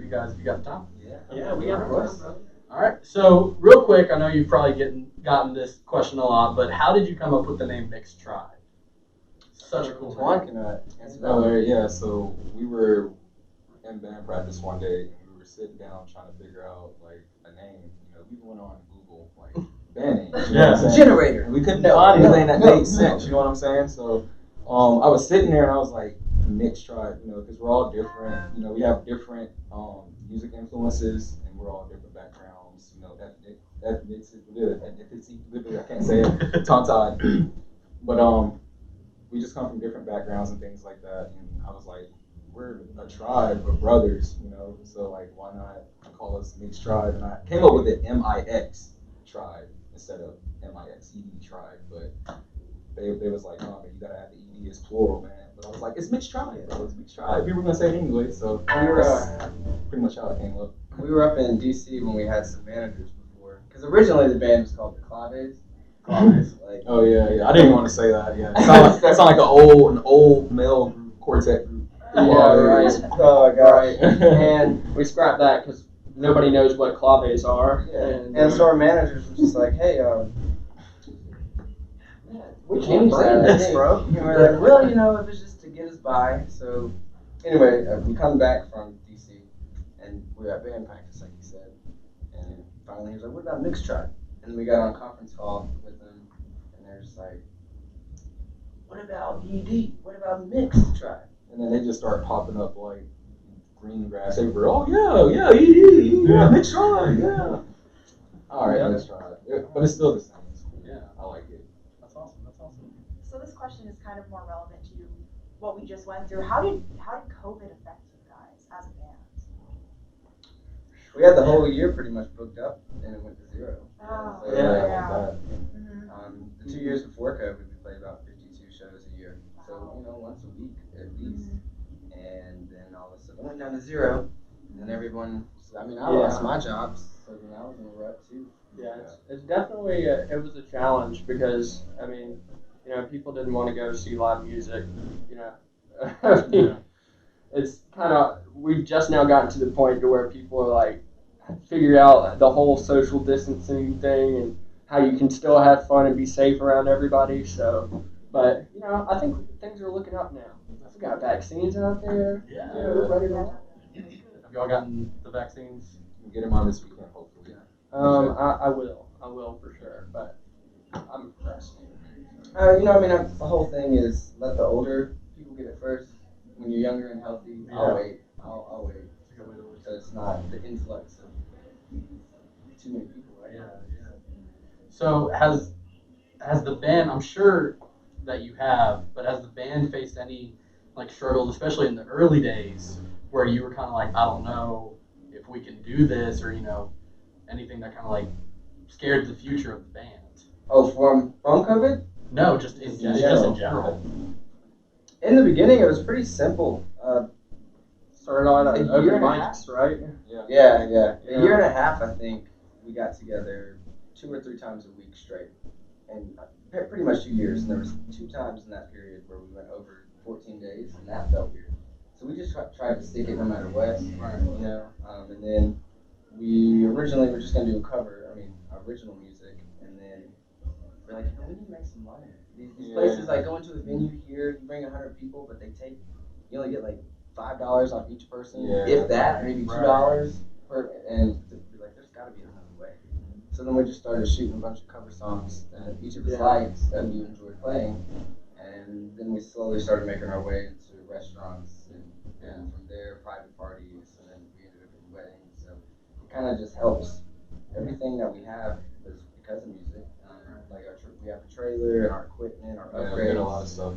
you got the time? Yeah, we got time. All right. So real quick, I know you've probably gotten this question a lot, but how did you come up with the name Mixed Tribe? Such a cool Twan name. can answer that. Oh, yeah, so we were in band practice one day, and we were sitting down trying to figure out, like, a name. You know, we went on Google, like, band names. You know what I'm saying? Generator. And we couldn't find anything that made sense, you know what I'm saying? So I was sitting there, and I was like, Mixed Tribe, you know, because we're all different. You know, we have different music influences, and we're all different backgrounds. You know, that makes it good. I can't say it, tongue-tied. But we just come from different backgrounds and things like that. And I was like, we're a tribe of brothers, you know, so like, why not call us Mixed Tribe? And I came up with it MIX Tribe instead of MIXED Tribe, but they was like, oh man, you gotta have the ED as plural, man. But I was like, it's Mixed Tribe, bro, it's Mixed Tribe. We were gonna say it anyway, so We were, that's pretty much how it came up. We were up in DC when we had some managers before, because originally the band was called the Claves. Like, Oh yeah, I didn't want to say that. Yeah, that sound like an old male group, quartet group. Yeah, right. Oh god. Right. And we scrapped that because nobody knows what claves are. Yeah. And so our managers were just like, hey, we Change can't brand that. this, bro. And we're like, well, you know, it was just to get us by. So anyway, we come back from DC, and we were at band practice, like you said. And finally he was like, what about Mixed Tribe? And we got on a conference call with them, and they're just like, what about ED? What about Mixed Tribe? And then they just start popping up like green grass everywhere. Oh yeah, ED, yeah, Mixed Tribe, yeah. All right, Mixed Tribe, but it's still the same. Yeah, I like it. that's awesome. That's awesome. So this question is kind of more relevant to what we just went through. How did COVID affect you guys as a band? We had the whole year pretty much booked up, and it went to zero. Oh, So, yeah. The 2 years before COVID, we played about 52 shows a year. So, you know, once a week at least. And then all of a sudden it went down to zero. And then everyone, I mean, I lost my job, so then I was in a rut too. Yeah, it's definitely it was a challenge because I mean, you know, people didn't want to go see live music. You know, I mean, it's kind of we've just now gotten to the point to where people are like figure out the whole social distancing thing and how you can still have fun and be safe around everybody. So, but you know, I think things are looking up now. We got vaccines out there. Yeah. We're ready to Have y'all gotten the vaccines? We'll get him on this weekend, hopefully. I will for sure, but I'm procrastinating. You know, I mean, the whole thing is let the older people get it first. When you're younger and healthy, I'll wait. I'll wait. So it's not the influx of too many people, right? Yeah. So has the band? I'm sure that you have, but has the band faced any like struggles, especially in the early days, where you were kind of like, I don't know if we can do this, or you know, anything that kind of like scared the future of the band? Oh, from COVID? No, just in general. In the beginning, it was pretty simple. Started on A open year and a mics, right? Yeah. A year and a half, I think, we got together 2 or 3 times a week straight. And pretty much 2 years. And there was 2 times in that period where we went over 14 days, and that felt weird. So we just tried to stick it no matter what, you know. And then we originally were just going to do original music. And then we're like, we need to make some money. These places, like, go into a venue here, you bring 100 people, but you only get like $5 off each person, if that, maybe $2 per, and we're like, there's got to be another way. So then we just started shooting a bunch of cover songs that each of us liked that we enjoyed playing, and then we slowly started making our way into restaurants, and from there private parties, and then we ended up in weddings. So it kind of just helps. Everything that we have is because of music. Like we have a trailer and our equipment, our upgrades. We did a lot of stuff.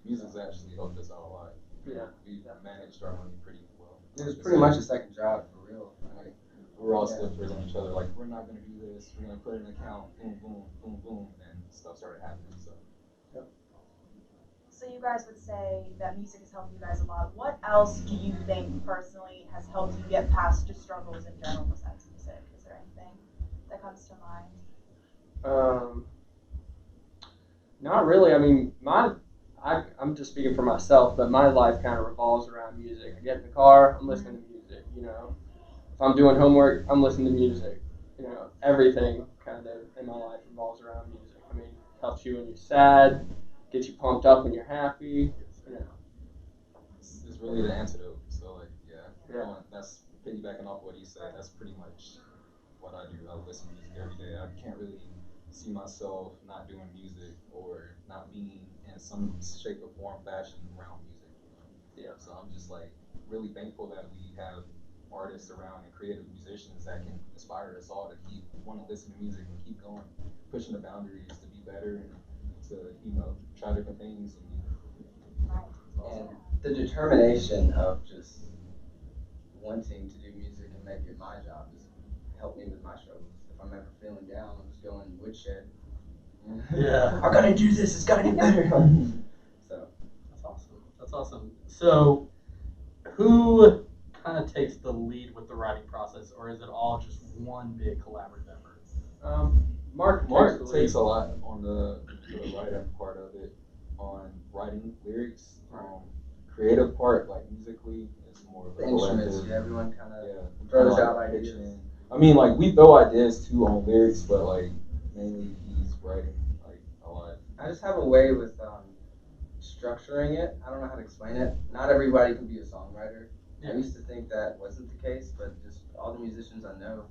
Music's actually helped us out a lot. Yeah. We managed our money pretty well. It was pretty much a second job, for real. Like, we were all stiffers on each other, like, we're not going to do this, we're going to put in an account, boom, boom, boom, boom, and stuff started happening, so. So you guys would say that music has helped you guys a lot. What else do you think personally has helped you get past just struggles in general besides music? Is there anything that comes to mind? Not really. I mean, I'm just speaking for myself, but my life kind of revolves around music. I get in the car, I'm listening to music, you know. if I'm doing homework, I'm listening to music. Everything kind of in my life revolves around music. I mean, helps you when you're sad, gets you pumped up when you're happy. It's really the antidote. So like, Yeah. That's piggybacking off what he said. That's pretty much what I do. I listen to music every day. I can't really see myself not doing music or not being in some shape or form, fashion around music. Yeah. So I'm just like really thankful that we have artists around and creative musicians that can inspire us all to keep want to listen to music and keep going, pushing the boundaries to be better and to try different things. And the determination of just wanting to do music and make it my job has helped me with my struggles. If I'm ever feeling down, I'm just going woodshed. Yeah. I gotta do this. It's gotta get better. So That's awesome. That's awesome. So, who kind of takes the lead with the writing process, or is it all just one big collaborative effort? Mark takes a lot on the writing part of it, on writing lyrics. Creative part, like musically, is more of a the instruments, collective. everyone kind of Yeah, throws kinda out like ideas. fiction. I mean, like we throw ideas too on lyrics, but like mainly he's writing like a lot. I just have a way with structuring it. I don't know how to explain it. Not everybody can be a songwriter. Yeah. I used to think that wasn't the case, but just all the musicians I know,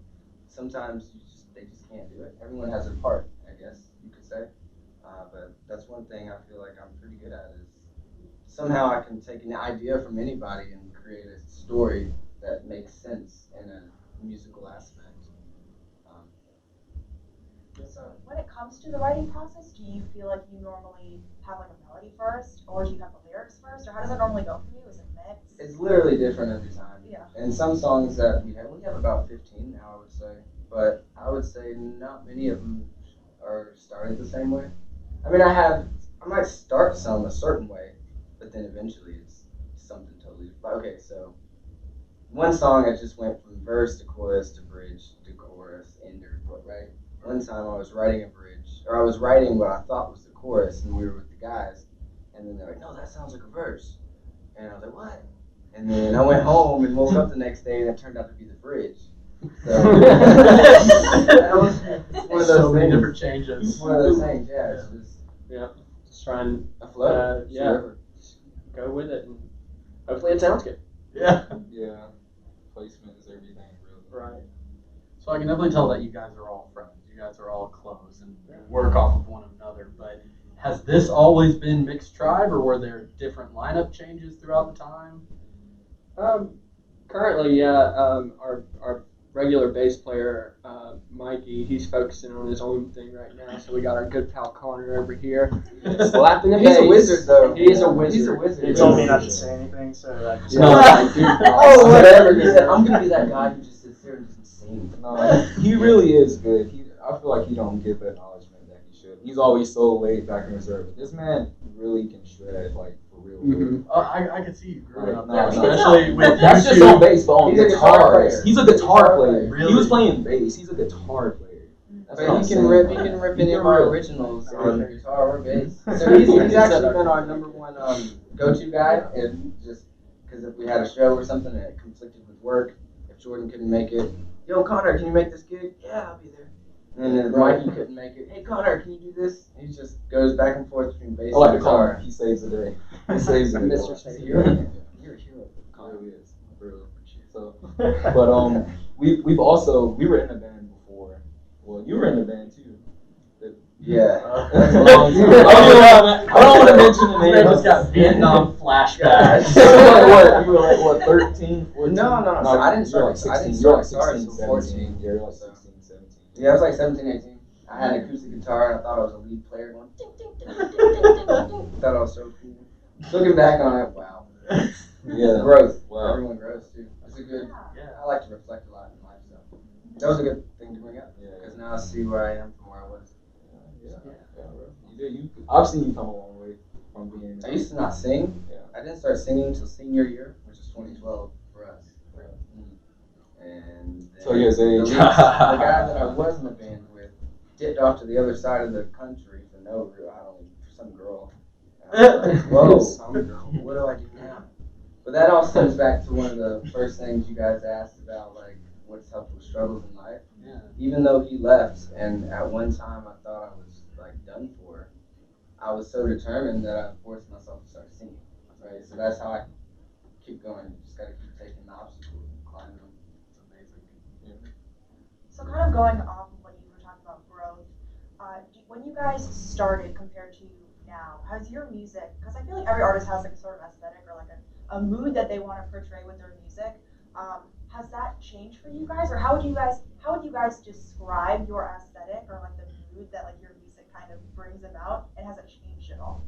sometimes they just can't do it. Everyone has their part, I guess you could say. But that's one thing I feel like I'm pretty good at is somehow I can take an idea from anybody and create a story that makes sense in a musical aspect. So when it comes to the writing process, do you feel like you normally have like a melody first, or do you have the lyrics first, or how does it normally go for you? Is it mixed? It's literally different every time. Yeah. And some songs that we have about 15 now, I would say. But I would say not many of them are started the same way. I mean, I might start some a certain way, but then eventually it's something totally. Okay, so one song I just went from verse to chorus to bridge to chorus, ender, right? One time I was writing a bridge, or I was writing what I thought was the chorus, and we were with the guys, and then they're like, "No, that sounds like a verse," and I was like, "What?" And then I went home and woke up the next day, and it turned out to be the bridge. So that was one of those So many things. different changes. It's one of those things, yeah. It's just try and a flow. It's yeah. a river. go with it, and hopefully it sounds good. Yeah. Yeah, placement is everything, really. Right. So I can definitely tell that you guys are all friends. You guys are all close and work off of one another. But has this always been Mixed Tribe, or were there different lineup changes throughout the time? Currently, our regular bass player, Mikey, he's focusing on his own thing right now. So we got our good pal Connor over here, slapping the He's bass. a wizard, though. He's a wizard. He's a wizard. He told me not to say anything, so I just. No, like, dude, Oh, whatever. He said, I'm gonna be that guy who just sits there and doesn't sing. No, he really is good. I feel like he don't get the acknowledgement that he should. He's always so laid back and reserved. This man really can shred, like, for real. Mhm. I could see you growing up, No, there, no. especially with That's just YouTube. on bass, but on He's a guitar guitar player. player. He's a guitar player. Really? He was playing bass. He's a guitar player. That's what I'm But he saying. can rip. He can rip He any can of our rip. originals on guitar or bass. So he's actually been our number one go-to guy. If just because if we had a show or something and it conflicted with work, if Jordan couldn't make it, yo Connor, can you make this gig? Yeah, I'll be there. And then if Mikey couldn't make it, hey Connor, can you do this? He just goes back and forth between bass I like and to call him. guitar. He saves the day. He saves the day. Mr. He's a Savior. hero. You're a hero. Connor really is. Really. So, but we've also we were in a band before. Well, you were in a band too. Yeah. That's a long time. I don't want to mention the Man name. just got Vietnam flashbacks. You were like what, 13, 14? No. So I didn't you were start. like I didn't 16. You were like start 16, until 17. Yeah, you were like 16, 17. Yeah, I was like 17, 18. I had an acoustic guitar and I thought I was a lead player going ding, ding, ding, ding, ding, ding, ding. Thought I was so cool. Looking back on it, wow. Yeah. Growth. Wow. Everyone grows too. It's a good. Yeah. I like to reflect a lot in life, so that was a good thing to bring up Yeah. because now I see where I am from where I was. Yeah, bro. I've seen you come a long way from being. I used to not sing. Yeah. I didn't start singing until senior year, which is 2012 for us. And then So his age. the guy that I was in the band with dipped off to the other side of the country for no real, I don't know, for some girl. And I was like, whoa, Some girl. what do I do now? But that all stems back to one of the first things you guys asked about, like, what's helped with struggles in life. Yeah. Even though he left, and at one time I thought I was like done for, I was so determined that I forced myself to start singing. Right, so that's how I keep going. You just gotta keep taking the obstacles and climbing them. It's amazing. Yeah. So kind of going off of what you were talking about growth, when you guys started compared to now, has your music, because I feel like every artist has like a sort of aesthetic or like a mood that they want to portray with their music, has that changed for you guys, or how would you guys describe your aesthetic or like the mood that like your music kind of brings about, and has it changed at all?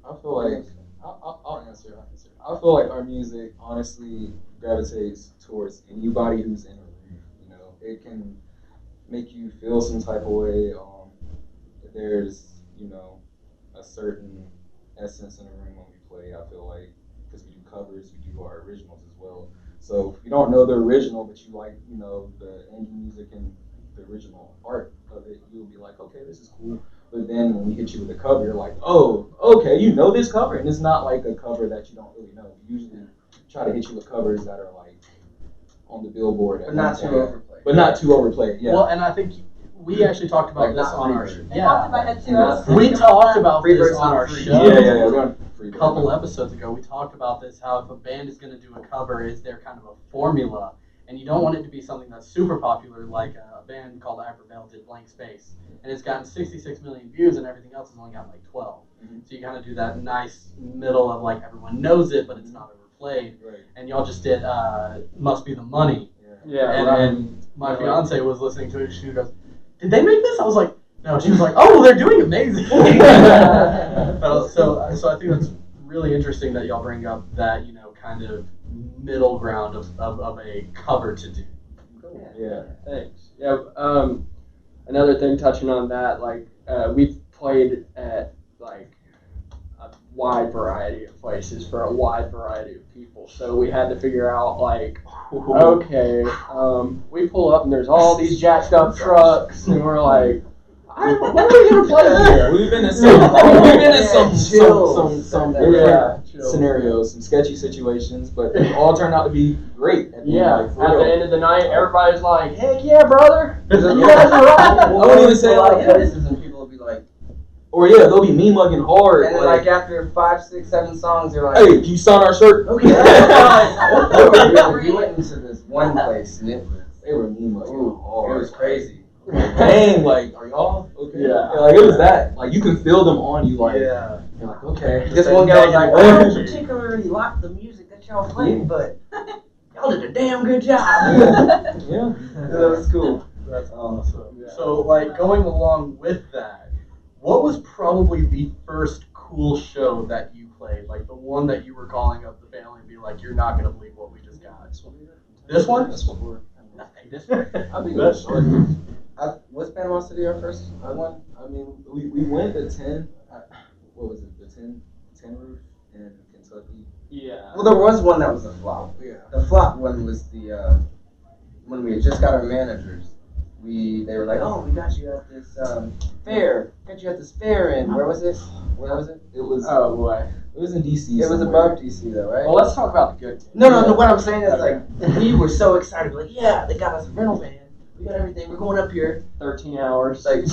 I feel like I'll answer. I feel like our music honestly gravitates towards anybody who's in a room. You know, it can make you feel some type of way. There's a certain essence in the room when we play. I feel like because we do covers, we do our originals as well. So if you don't know the original, but you like the indie music and the original art of it, you'll be like, okay, this is cool. But then when we hit you with a cover, you're like, oh, okay, you know this cover. And it's not like a cover that you don't really know. We usually try to hit you with covers that are like on the Billboard. But not too overplayed. But not too overplayed, yeah. Well, and I think we actually talked about Like this not on our Freebird. It popped in my head too. I was We thinking talked that. about this Freebird's on not our free. show. Yeah, we're on Freebird. A couple episodes ago, we talked about this, how if a band is going to do a cover, is there kind of a formula? And you don't want it to be something that's super popular, like a band called Hyperveil did Blank Space. And it's gotten 66 million views, and everything else has only got like 12. Mm-hmm. So you kind of do that nice middle of like everyone knows it, but it's not overplayed. Right. And y'all just did Must Be the Money. Yeah. And my fiance was listening to it, and she goes, "Did they make this?" I was like, "No." She was like, "Oh, well, they're doing amazing." So I think that's really interesting that y'all bring up that kind of middle ground of a cover to do. Yeah. Thanks. Yeah. Another thing touching on that, like we've played at like a wide variety of places for a wide variety of people. So we had to figure out like, okay, we pull up and there's all these jacked up trucks, and we're like, when are we gonna play here? We've been in some different scenarios, some sketchy situations, but they all turned out to be great. At the Yeah, end, at the end of the night, everybody's like, heck yeah, brother! You guys are right! I won't even say a lot of like, places, and people will be like, or yeah, they'll be me mugging hard. and then like after 5, 6, 7 songs, they're like, hey, can you sign our shirt? okay. We went into this one place, and it was They were me mugging hard. it was crazy. Dang, like, are y'all okay? Yeah. Like it was that. Like you can feel them on you. Like Yeah. you're like, okay. This one guy was like, I Yeah. don't particularly like the music that y'all played, but y'all did a damn good job. Yeah. That was cool. That's awesome. Yeah. So, like, going along with that, what was probably the first cool show that you played? Like, the one that you were calling up the family and be like, "You're not going to believe what we just got." This one? This one? This one? I think it was short. Was Panama City our first one? I mean, we went to 10. What was it? The 10 roof in Kentucky. Yeah. Well, there was one that was a flop. Yeah. The flop one was the when we had just got our managers. They were like, "Oh, we got you at this fair. Got you at this fair in where was it? Where was it? It was. Oh boy. It was in DC. It was somewhere. above DC though, right? Well, let's talk about the good things. No. What I'm saying is like we were so excited. Like, yeah, they got us a rental van. We got everything. We're going up here. 13 hours. It's like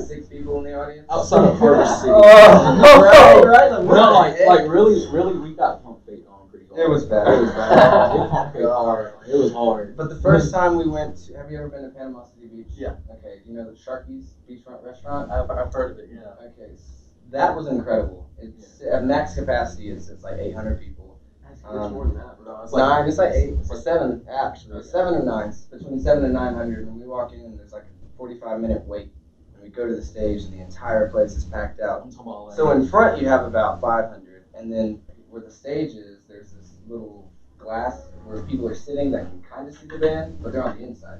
6 people in the audience. Outside of Harbor City. right. No, like really, we got pump fake on pretty hard. It was bad. It was bad. They pump fake hard. It was hard. But the first time we went to, have you ever been to Panama City Beach? Yeah. Okay, do you know the Sharky's Beachfront Restaurant? I've heard of it, yeah. Okay, that was incredible. It's at max capacity. It's like 800 people. It's more than that. No, It's 9. It's like 8. It's 7 actually. 7 or 9. Between 7 and 900. And we walk in and there's like a 45-minute wait. And we go to the stage and the entire place is packed out. I'm talking about like, So in front you have about 500, and then where the stage is, there's this little glass where people are sitting that can kind of see the band, but they're on the inside.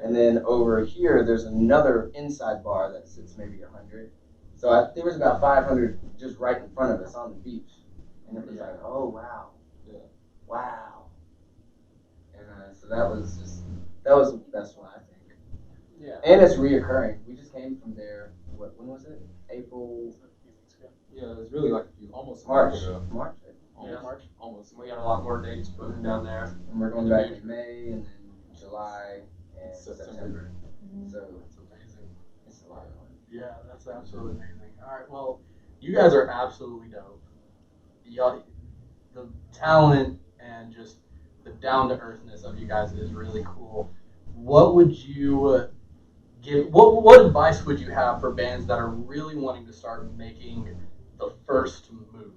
And then over here, there's another inside bar that sits maybe 100. So there was about 500 just right in front of us on the beach, and it was like, oh wow, wow. And so that was the best one I think. Yeah. And it's reoccurring. We just came from there. When was it? April. yeah, it was really like almost a March. month ago. March. Almost, March. almost. We got a lot more dates booked down there. And we're going back in May and then July and September. So That's amazing. it's a lot of fun. Yeah, that's absolutely amazing. All right, well, you guys are absolutely dope. Y'all, the talent and just the down to earthness of you guys is really cool. What would you give? What advice would you have for bands that are really wanting to start making the first move?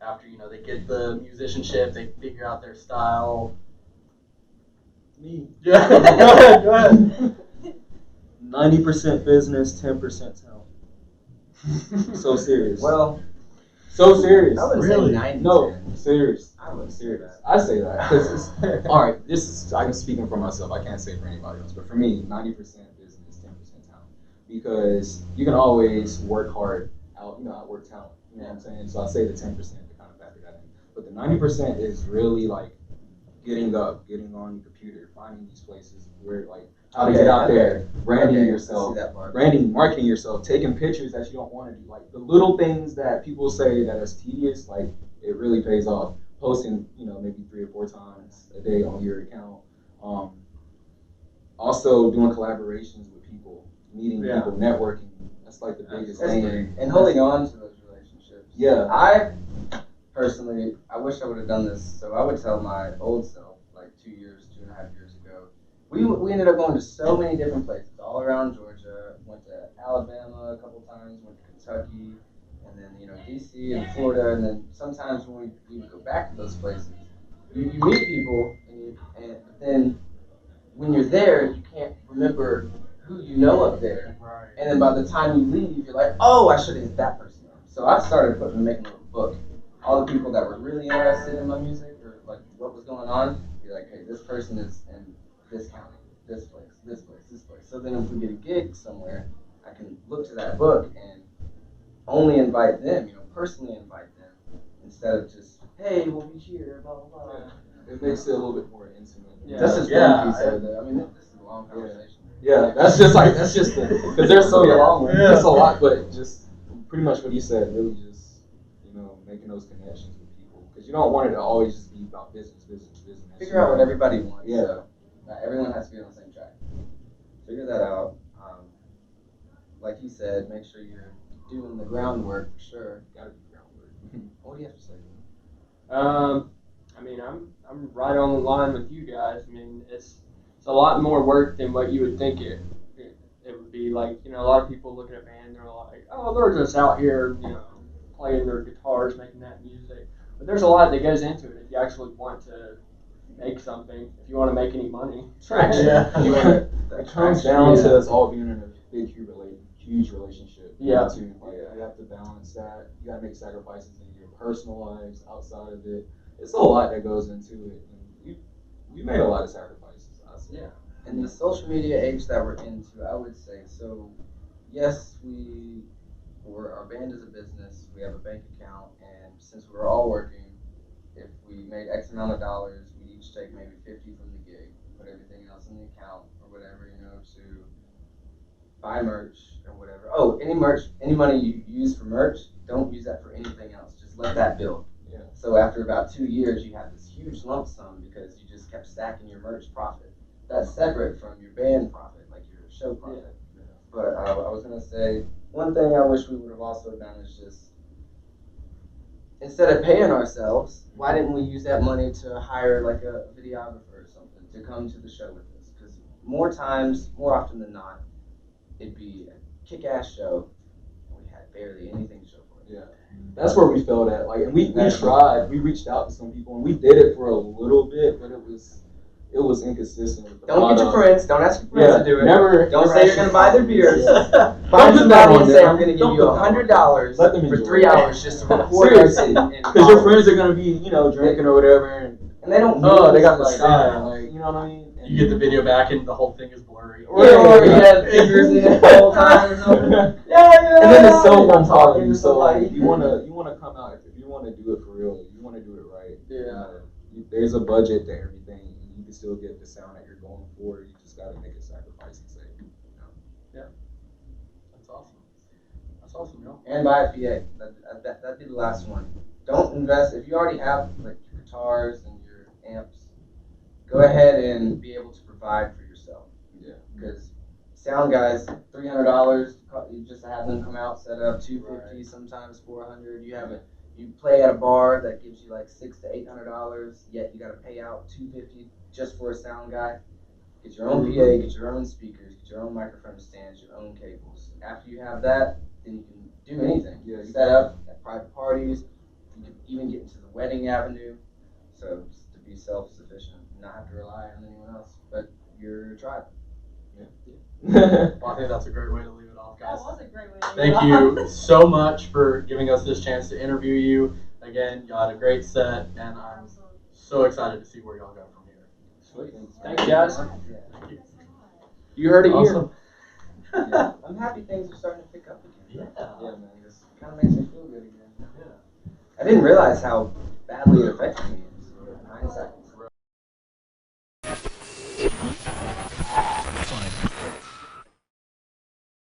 After they get the musicianship, they figure out their style. Me. Yeah, go ahead. Go ahead. 90% business, 10% talent. So serious. Well, So serious. I would Really? say 90. No, serious. I would say Serious. that. I say that because all right. This is I'm speaking for myself. I can't say for anybody else, but for me, 90% business, 10% talent. Because you can always work hard outwork talent. You know what I'm saying? So I say the 10% to kind of factor that in. But the 90% is really like getting up, getting on your computer, finding these places where like how to get out there, branding Okay, yourself, I see that part. branding, marketing yourself, taking pictures that you don't want to do. Like the little things that people say that is tedious, like it really pays off. Posting, maybe 3 or 4 times a day on your account. Also doing collaborations with people, meeting people, networking. That's like the biggest That's thing. great. And holding on to those relationships. Yeah. I personally, I wish I would have done this. So I would tell my old self, like 2.5 years ago. We ended up going to so many different places all around Georgia. Went to Alabama a couple times. Went to Kentucky, and then DC and Florida. And then sometimes when we would go back to those places, you meet people, and then when you're there, you can't remember who you know up there. Right. And then by the time you leave, you're like, oh, I should have hit that person up. So I started making a little book. All the people that were really interested in my music or like what was going on, you're like, hey, this person is in this county, this place, this place, this place. So then if we get a gig somewhere, I can look to that book and only invite them, personally invite them instead of just, hey, we'll be here, blah, blah, blah. It makes it a little bit more intimate. That's just Yeah. one piece of it. I mean, this is a long conversation. Yeah, that's just because there's so long. Yeah. It's a lot, but just pretty much what he said. Really, just making those connections with people because you don't want it to always just be about business. Figure out what everybody wants. Yeah. So everyone has to be on the same track. Figure that out. Like he said, make sure you're doing the groundwork for sure. Gotta be groundwork. What do you have to say? I mean, I'm right on the line with you guys. I mean, it's a lot more work than what you would think it would be. Like, a lot of people look at a band, they're like, oh, they're just out here, playing their guitars, making that music. But there's a lot that goes into it if you actually want to make something, if you want to make any money. Traction. Yeah. You wanna- it comes down to us all being in a big, huge relationship. Yeah. You have to balance that. You gotta make sacrifices in your personal lives, outside of it. It's a lot that goes into it. And we made a lot of sacrifices. I say. Yeah. In the social media age that we're into, I would say, so yes, our band is a business, we have a bank account, and since we're all working, if we made X amount of dollars, we each take maybe 50 from the gig, put everything else in the account or whatever, to buy merch or whatever. Oh, any money you use for merch, don't use that for anything else. Just let that build. Yeah. So after about 2 years, you have this huge lump sum because you just kept stacking your merch profit. That's separate from your band profit, like your show profit. Yeah. But I was gonna say, one thing I wish we would have also done is just, instead of paying ourselves, why didn't we use that money to hire like a videographer or something to come to the show with us? Because more often than not, it'd be a kick-ass show, and we had barely anything to show for it. Yeah. That's where we felt at. Like, and we tried. We reached out to some people, and we did it for a little bit, but it was inconsistent. With the Don't get your friends. Don't ask your friends to do it. Never. Don't say you're gonna buy their beers. Yeah. Find Don't put that somebody on and there. say, I'm gonna give Don't you put that on there. $100 Let them for enjoy 3 it. hours just to record us Seriously. and Because your friends are gonna be, drinking or whatever, and they don't. oh, they got the like, style, like, you know what I mean? You get the video back and the whole thing is blurry. Or you had fingers in it the whole time or something. Yeah. And then it's so one I'm talking quality. to So like, somebody. you wanna come out if you wanna do it for real. You wanna do it right. Yeah. There's a budget to everything. And you can still get the sound that you're going for. You just gotta make a sacrifice and say, That's awesome. That's awesome, yo. And buy a PA. That'd be the last one. Don't invest if you already have like your guitars and your amps, go ahead and be able to provide for yourself. Yeah. Because sound guys, $300, you just have them come out, set up, $250, sometimes $400. You play at a bar that gives you like $600 to $800, yet you got to pay out $250 just for a sound guy. Get your own PA, get your own speakers, get your own microphone stands, your own cables. After you have that, then you can do anything. Yeah, Set up at private parties. You can even get into the wedding avenue. So just to be self-sufficient, not have to rely on anyone else but your tribe. Well, I think that's a great way to leave it off, That guys. was a great way to Thank you so much for giving us this chance to interview you. Again, you had a great set, and I'm Absolutely. so excited to see where y'all go from here. Sweet. Thanks, guys. Yeah. Thank you. You heard it here. Awesome. Yeah. I'm happy things are starting to pick up again. Yeah. Yeah, man. It kind of makes me feel good again. Yeah. I didn't realize how badly it affected me